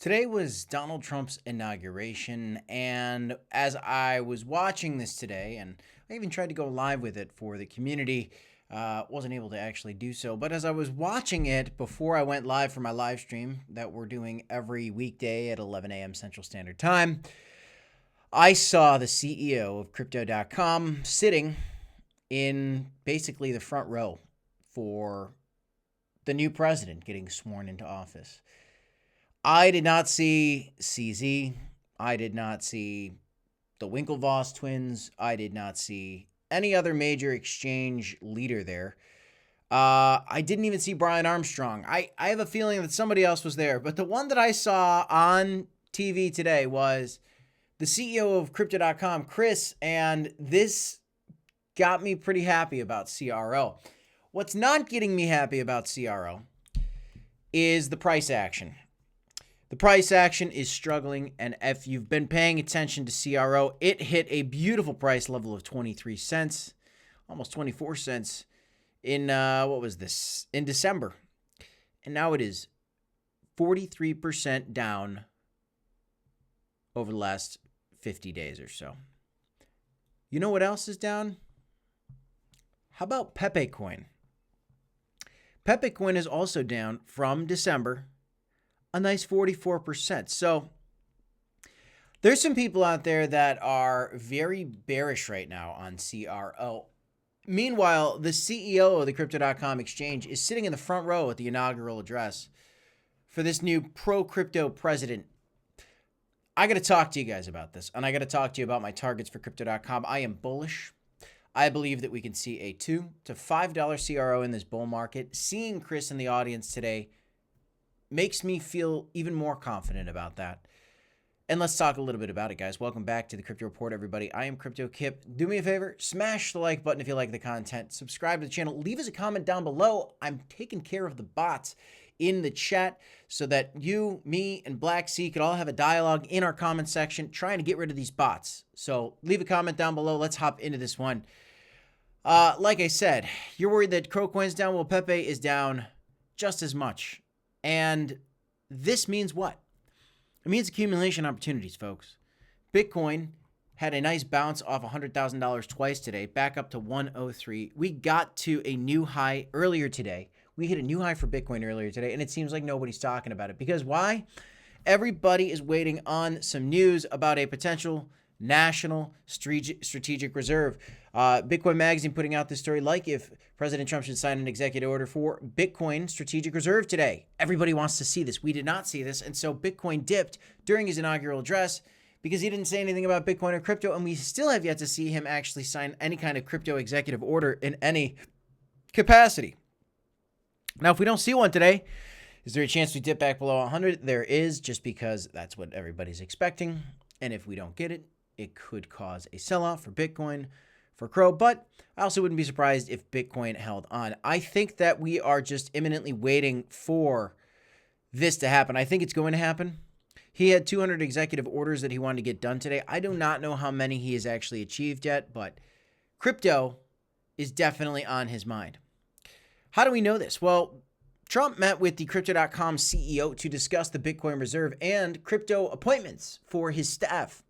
Today was Donald Trump's inauguration, and as I was watching this today, and I even tried to go live with it for the community, wasn't able to actually do so. But as I was watching it before I went live for my live stream that we're doing every weekday at 11 a.m. Central Standard Time, I saw the CEO of crypto.com sitting in basically the front row for the new president getting sworn into office. I did not see CZ. I did not see the Winklevoss twins. I did not see any other major exchange leader there. I didn't even see Brian Armstrong. I have a feeling that somebody else was there, but the one that I saw on TV today was the CEO of Crypto.com, Chris, and this got me pretty happy about CRO. What's not getting me happy about CRO is the price action. The price action is struggling, and if you've been paying attention to CRO, it hit a beautiful price level of 23 cents, almost 24 cents in, in December. And now it is 43% down over the last 50 days or so. You know what else is down? How about Pepe coin? Pepe coin is also down from December, a nice 44%. So there's some people out there that are very bearish right now on CRO. Meanwhile, the CEO of the Crypto.com exchange is sitting in the front row at the inaugural address for this new pro-crypto president. I got to talk to you guys about this, and I got to talk to you about my targets for Crypto.com. I am bullish. I believe that we can see a $2 to $5 CRO in this bull market. Seeing Chris in the audience today makes me feel even more confident about that. And let's talk a little bit about it, guys. Welcome back to the Crypto Report, everybody. I am Crypto Kip. Do me a favor, smash the like button if you like the content. Subscribe to the channel. Leave us a comment down below. I'm taking care of the bots in the chat so that you, me, and Black Sea could all have a dialogue in our comment section trying to get rid of these bots. So leave a comment down below. Let's hop into this one. Like I said, you're worried that CRO down. Well, Pepe is down just as much. And this means what? It means accumulation opportunities, folks. Bitcoin had a nice bounce off $100,000 twice today, back up to 103. We got to a new high earlier today. We hit a new high for Bitcoin earlier today, and it seems like nobody's talking about it. Because why? Everybody is waiting on some news about a potential national strategic reserve. Bitcoin Magazine putting out this story, like if President Trump should sign an executive order for Bitcoin strategic reserve today. Everybody wants to see this. We did not see this. And so Bitcoin dipped during his inaugural address because he didn't say anything about Bitcoin or crypto. And we still have yet to see him actually sign any kind of crypto executive order in any capacity. Now, if we don't see one today, is there a chance we dip back below 100? There is, just because that's what everybody's expecting. And if we don't get it, it could cause a sell-off for Bitcoin, for CRO, but I also wouldn't be surprised if Bitcoin held on. I think that we are just imminently waiting for this to happen. I think it's going to happen. He had 200 executive orders that he wanted to get done today. I do not know how many he has actually achieved yet, but crypto is definitely on his mind. How do we know this? Well, Trump met with the Crypto.com CEO to discuss the Bitcoin reserve and crypto appointments for his staff.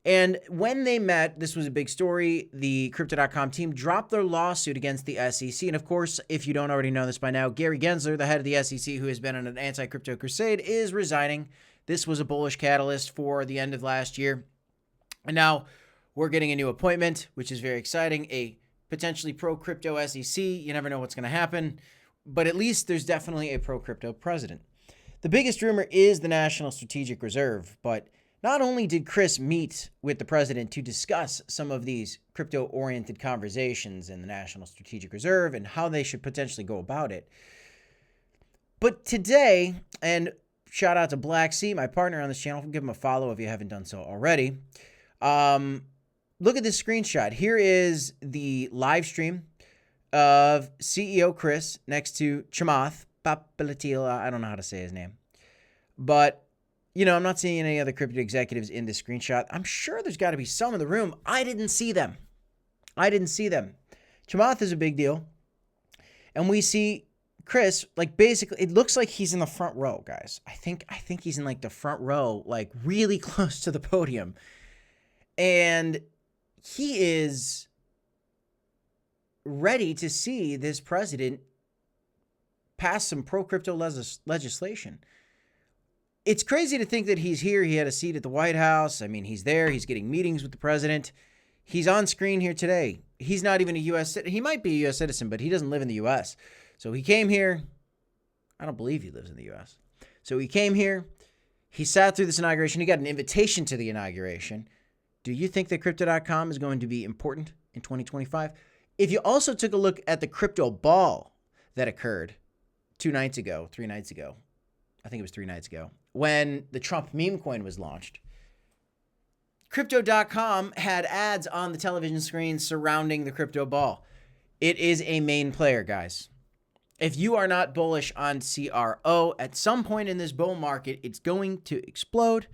And when they met, this was a big story, the Crypto.com team dropped their lawsuit against the SEC. And of course, if you don't already know this by now, Gary Gensler, the head of the SEC, who has been on an anti-crypto crusade, is resigning. This was a bullish catalyst for the end of last year. And now we're getting a new appointment, which is very exciting, a potentially pro-crypto SEC. You never know what's going to happen, but at least there's definitely a pro-crypto president. The biggest rumor is the National Strategic Reserve, but not only did Chris meet with the president to discuss some of these crypto-oriented conversations in the National Strategic Reserve and how they should potentially go about it, but today, and shout out to Black Sea, my partner on this channel, give him a follow if you haven't done so already. Look at this screenshot. Here is the live stream of CEO Chris next to Chamath Palihapitiya. I don't know how to say his name, but you know, I'm not seeing any other crypto executives in this screenshot. I'm sure there's got to be some in the room. I didn't see them. Chamath is a big deal. And we see Chris, like basically, it looks like he's in the front row, guys. I think he's in like the front row, like really close to the podium. And he is ready to see this president pass some pro-crypto legislation. It's crazy to think that he's here. He had a seat at the White House. I mean, he's there. He's getting meetings with the president. He's on screen here today. He's not even a U.S. citizen. He might be a U.S. citizen, but he doesn't live in the U.S. So he came here. I don't believe he lives in the U.S. So he came here. He sat through this inauguration. He got an invitation to the inauguration. Do you think that Crypto.com is going to be important in 2025? If you also took a look at the crypto ball that occurred 3 nights ago, I think it was 3 nights ago, when the Trump meme coin was launched, Crypto.com had ads on the television screen surrounding the crypto ball. It is a main player, guys. If you are not bullish on CRO, at some point in this bull market, it's going to explode,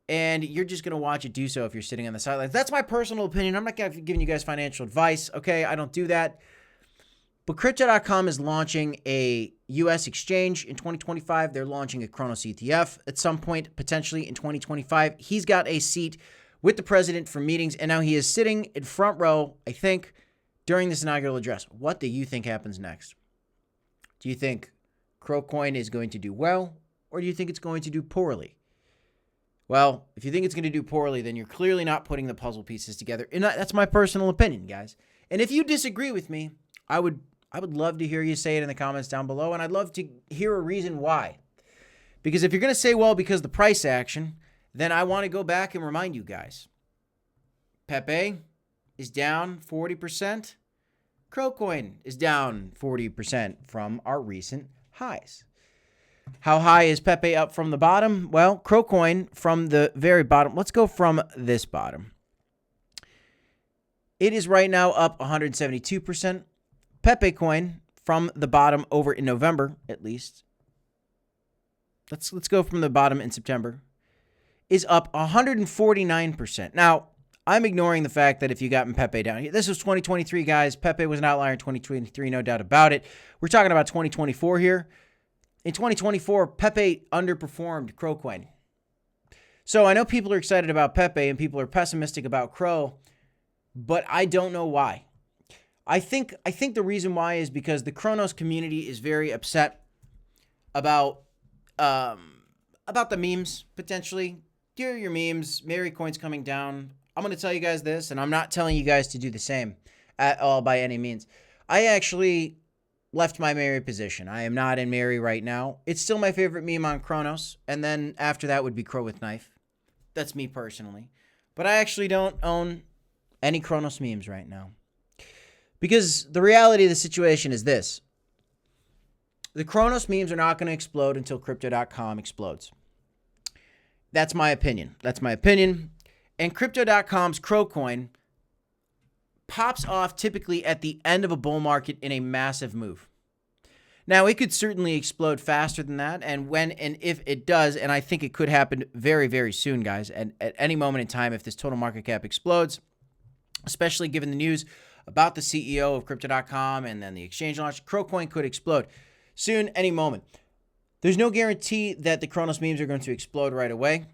and you're just going to watch it do so if you're sitting on the sidelines. That's my personal opinion. I'm not giving you guys financial advice, okay? I don't do that. But Crypto.com is launching a U.S. exchange in 2025. They're launching a Cronos ETF at some point, potentially in 2025. He's got a seat with the president for meetings, and now he is sitting in front row, I think, during this inaugural address. What do you think happens next? Do you think CRO is going to do well, or do you think it's going to do poorly? Well, if you think it's going to do poorly, then you're clearly not putting the puzzle pieces together. And that's my personal opinion, guys. And if you disagree with me, I would love to hear you say it in the comments down below, and I'd love to hear a reason why. Because if you're going to say, well, because the price action, then I want to go back and remind you guys. Pepe is down 40%. CRO is down 40% from our recent highs. How high is Pepe up from the bottom? Well, CRO from the very bottom. Let's go from this bottom. It is right now up 172%. Pepe coin from the bottom over in November, at least. Let's go from the bottom in September. Is up 149%. Now, I'm ignoring the fact that if you got Pepe down here, this was 2023, guys. Pepe was an outlier in 2023, no doubt about it. We're talking about 2024 here. In 2024, Pepe underperformed CRO. So I know people are excited about Pepe and people are pessimistic about CRO, but I don't know why. I think the reason why is because the Cronos community is very upset about the memes, potentially. Here are your memes. Mary coin's coming down. I'm going to tell you guys this, and I'm not telling you guys to do the same at all by any means. I actually left my Mary position. I am not in Mary right now. It's still my favorite meme on Cronos, and then after that would be Crow with Knife. That's me personally. But I actually don't own any Cronos memes right now. Because the reality of the situation is this. The Cronos memes are not going to explode until Crypto.com explodes. That's my opinion. And Crypto.com's CRO pops off typically at the end of a bull market in a massive move. Now, it could certainly explode faster than that, and when and if it does, and I think it could happen very, very soon, guys, and at any moment in time if this total market cap explodes, especially given the news about the CEO of Crypto.com and then the exchange launch, CRO could explode soon, any moment. There's no guarantee that the Cronos memes are going to explode right away.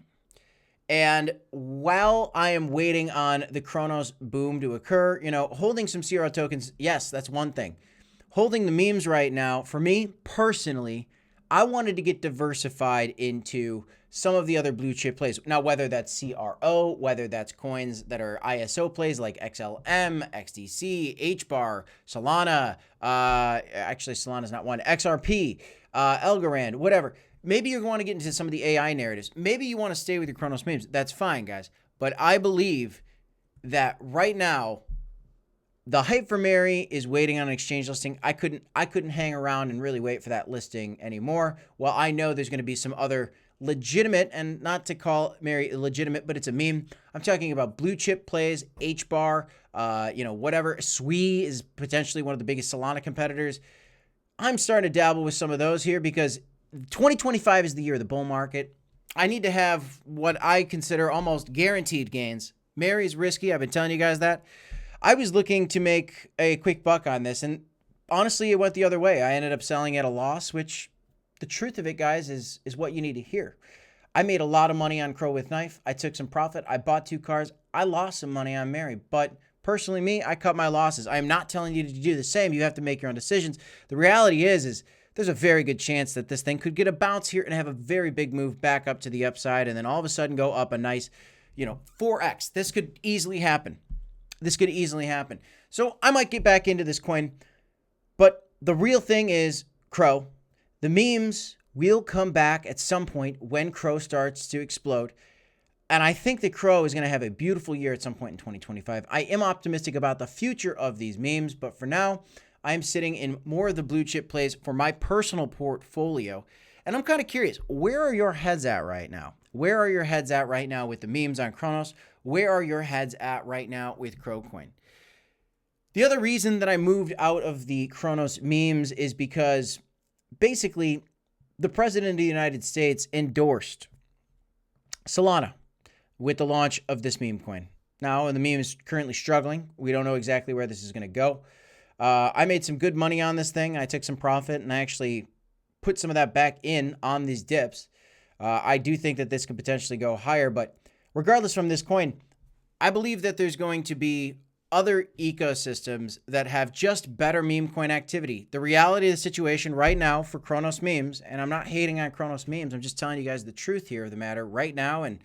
And while I am waiting on the Cronos boom to occur, holding some CRO tokens, yes, that's one thing. Holding the memes right now, for me personally, I wanted to get diversified into some of the other blue chip plays. Now, whether that's CRO, whether that's coins that are ISO plays like XLM, XDC, HBAR, Solana, actually Solana's not one, XRP, algorand, whatever. Maybe you want to get into some of the AI narratives. Maybe you want to stay with your Cronos memes. That's fine, guys. But I believe that right now, the hype for Mary is waiting on an exchange listing. I couldn't hang around and really wait for that listing anymore. Well, I know there's going to be some other legitimate, and not to call Mary illegitimate, but it's a meme. I'm talking about blue chip plays, HBAR, whatever. SWE is potentially one of the biggest Solana competitors. I'm starting to dabble with some of those here because 2025 is the year of the bull market. I need to have what I consider almost guaranteed gains. Mary's risky. I've been telling you guys that. I was looking to make a quick buck on this, and honestly, it went the other way. I ended up selling at a loss, which the truth of it, guys, is what you need to hear. I made a lot of money on Crow with Knife. I took some profit. I bought 2 cars. I lost some money on Mary. But personally, me, I cut my losses. I am not telling you to do the same. You have to make your own decisions. The reality is there's a very good chance that this thing could get a bounce here and have a very big move back up to the upside and then all of a sudden go up a nice, 4x. This could easily happen. So I might get back into this coin. But the real thing is Crow. The memes will come back at some point when Crow starts to explode. And I think that Crow is going to have a beautiful year at some point in 2025. I am optimistic about the future of these memes, but for now, I am sitting in more of the blue chip plays for my personal portfolio. And I'm kind of curious, where are your heads at right now? Where are your heads at right now with the memes on Cronos? Where are your heads at right now with Crowcoin? The other reason that I moved out of the Cronos memes is because basically the president of the United States endorsed Solana with the launch of this meme coin. Now, the meme is currently struggling. We don't know exactly where this is going to go. I made some good money on this thing. I took some profit and I actually put some of that back in on these dips. I do think that this could potentially go higher, but regardless from this coin, I believe that there's going to be other ecosystems that have just better meme coin activity. The reality of the situation right now for Cronos memes, and I'm not hating on Cronos memes, I'm just telling you guys the truth here of the matter right now. And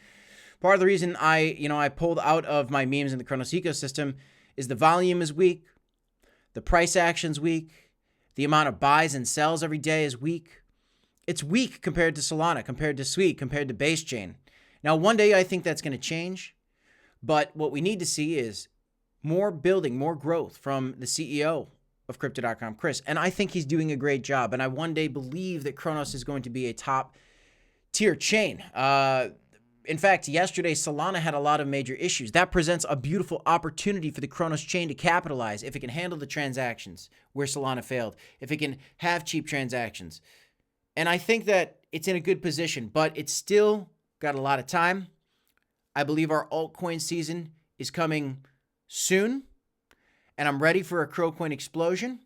part of the reason I pulled out of my memes in the Cronos ecosystem is the volume is weak, the price action's weak, the amount of buys and sells every day is weak. It's weak compared to Solana, compared to Sweet, compared to Base Chain. Now, one day I think that's going to change, but what we need to see is more building, more growth from the CEO of Crypto.com, Chris. And I think he's doing a great job. And I one day believe that Cronos is going to be a top tier chain. In fact, yesterday, Solana had a lot of major issues. That presents a beautiful opportunity for the Cronos chain to capitalize if it can handle the transactions where Solana failed, if it can have cheap transactions. And I think that it's in a good position, but it's still got a lot of time. I believe our altcoin season is coming soon, and I'm ready for a Crowcoin explosion.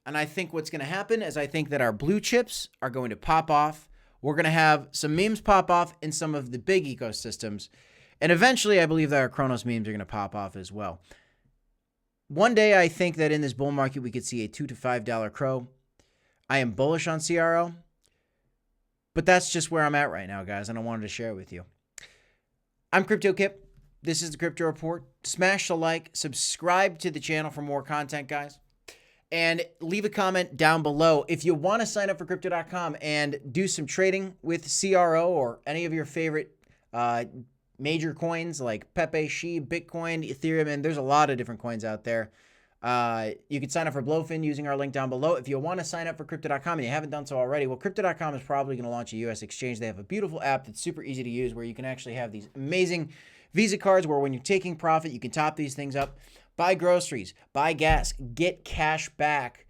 And I think what's going to happen is I think that our blue chips are going to pop off. We're going to have some memes pop off in some of the big ecosystems. And eventually, I believe that our Cronos memes are going to pop off as well. One day, I think that in this bull market, we could see a $2 to $5 Crow. I am bullish on CRO, but that's just where I'm at right now, guys, and I wanted to share it with you. I'm Crypto Kip. This is the Crypto Report. Smash the like, subscribe to the channel for more content, guys. And leave a comment down below. If you want to sign up for Crypto.com and do some trading with CRO or any of your favorite major coins like Pepe, Shiba, Bitcoin, Ethereum, and there's a lot of different coins out there. You can sign up for Blowfin using our link down below. If you want to sign up for Crypto.com and you haven't done so already, well, Crypto.com is probably going to launch a US exchange. They have a beautiful app that's super easy to use where you can actually have these amazing Visa cards where when you're taking profit, you can top these things up, buy groceries, buy gas, get cash back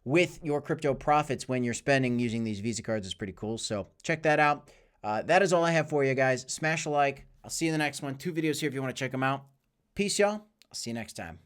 with your crypto profits when you're spending using these Visa cards. Is pretty cool. So check that out. That is all I have for you guys. Smash a like. I'll see you in the next one. 2 videos here if you want to check them out. Peace, y'all. I'll see you next time.